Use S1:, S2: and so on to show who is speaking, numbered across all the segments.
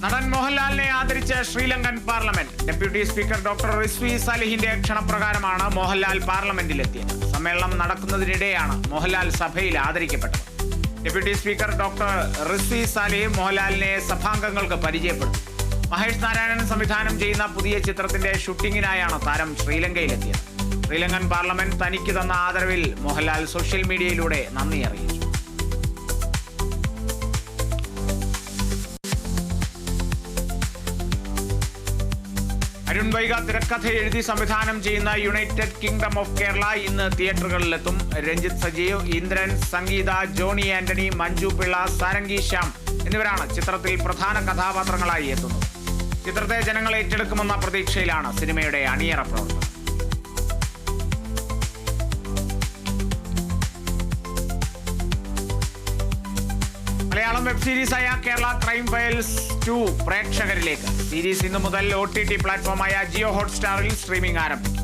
S1: നടൻ മോഹൻലാലിനെ ആദരിച്ച് Sri Lankan parliament. Deputy speaker doctor Rizvi സാലിഹിന്റെ ക്ഷണപ്രകാരമാണ് മോഹൻലാൽ പാർലമെന്റിലെത്തിയത്. സമ്മേളനം നടക്കുന്നതിനിടെയാണ് മോഹൻലാൽ സഭയിൽ ആദരിക്കപ്പെട്ടത്. Deputy speaker doctor Rizvi Salih മോഹൻലാലിനെ സഭാംഗങ്ങൾക്ക് പരിചയപ്പെടുത്തി. മഹേഷ് നാരായണൻ സംവിധാനം ചെയ്യുന്ന പുതിയ ചിത്രത്തിന്റെ ഷൂട്ടിങ്ങിനായാണ് താരം ശ്രീലങ്കയിലെത്തിയത്. ശ്രീലങ്കൻ പാർലമെന്റ് തനിക്ക് തന്ന ആദരവിൽ മോഹൻലാൽ സോഷ്യൽ മീഡിയയിലൂടെ നന്ദി അറിയിച്ചു. അരുൺ വൈഗ തിരക്കഥ എഴുതി സംവിധാനം ചെയ്യുന്ന യുണൈറ്റഡ് കിങ്ഡം ഓഫ് കേരള ഇന്ന് തിയേറ്ററുകളിലെത്തും. രഞ്ജിത്ത് സജീവ്, ഇന്ദ്രൻ, സംഗീത, ജോണി ആന്റണി, മഞ്ജു പിള്ള, സാരംഗി ശ്യാം എന്നിവരാണ് ചിത്രത്തിൽ പ്രധാന കഥാപാത്രങ്ങളായി എത്തുന്നത്. ചിത്രത്തെ ജനങ്ങൾ ഏറ്റെടുക്കുമെന്ന പ്രതീക്ഷയിലാണ് സിനിമയുടെ അണിയറ പ്രവർത്തനം. മലയാളം വെബ് സീരീസായ കേരള ക്രൈം ഫയൽസ് 2 പ്രേക്ഷകരിലേക്ക്. സീരീസ് ഇന്നു മുതൽ OTT പ്ലാറ്റ്ഫോമായ ജിയോ ഹോട്ട്സ്റ്റാറിൽ സ്ട്രീമിംഗ് ആരംഭിക്കും.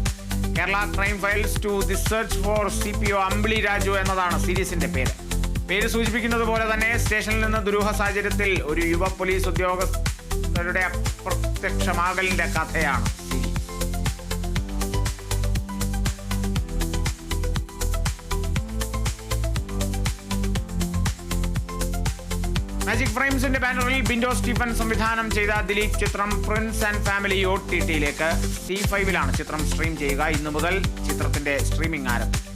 S1: Kerala crime files 2 the search for CPO Ambili Raju എന്നതാണ് സീരീസിന്റെ പേര് സൂചിപ്പിക്കുന്നത് പോലെ തന്നെ സ്റ്റേഷനിൽ നിന്ന് ദുരൂഹ സാഹചര്യത്തിൽ ഒരു യുവ പോലീസ് ഉദ്യോഗസ്ഥരുടെ അപ്രത്യക്ഷമാകലിന്റെ കഥയാണ് സീരീസ്. മാജിക് ഫ്രെയിംസിന്റെ ബാനറിൽ ബിൻഡോ സ്റ്റീഫൻ സംവിധാനം ചെയ്ത ദിലീപ് ചിത്രം പ്രിൻസ് ആൻഡ് ഫാമിലി OTTയിലേക്ക് C5ലാണ് ചിത്രം സ്ട്രീം ചെയ്യുക. ഇന്നു മുതൽ ചിത്രത്തിന്റെ സ്ട്രീമിംഗ് ആരംഭിക്കും.